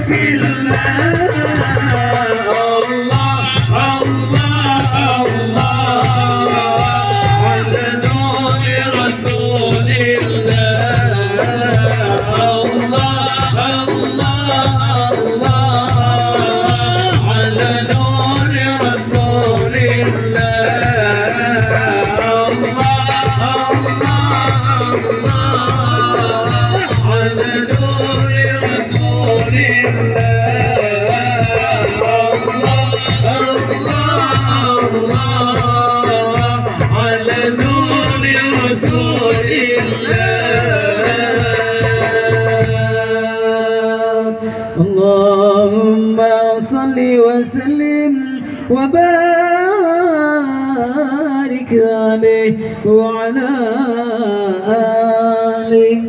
في الله. الله الله الله على نور رسول الله. الله الله الله على نور رسول الله. الله الله على نور رسول الله. على نور رسول الله. اللهم صل وسلم وبارك عليه وعلى آله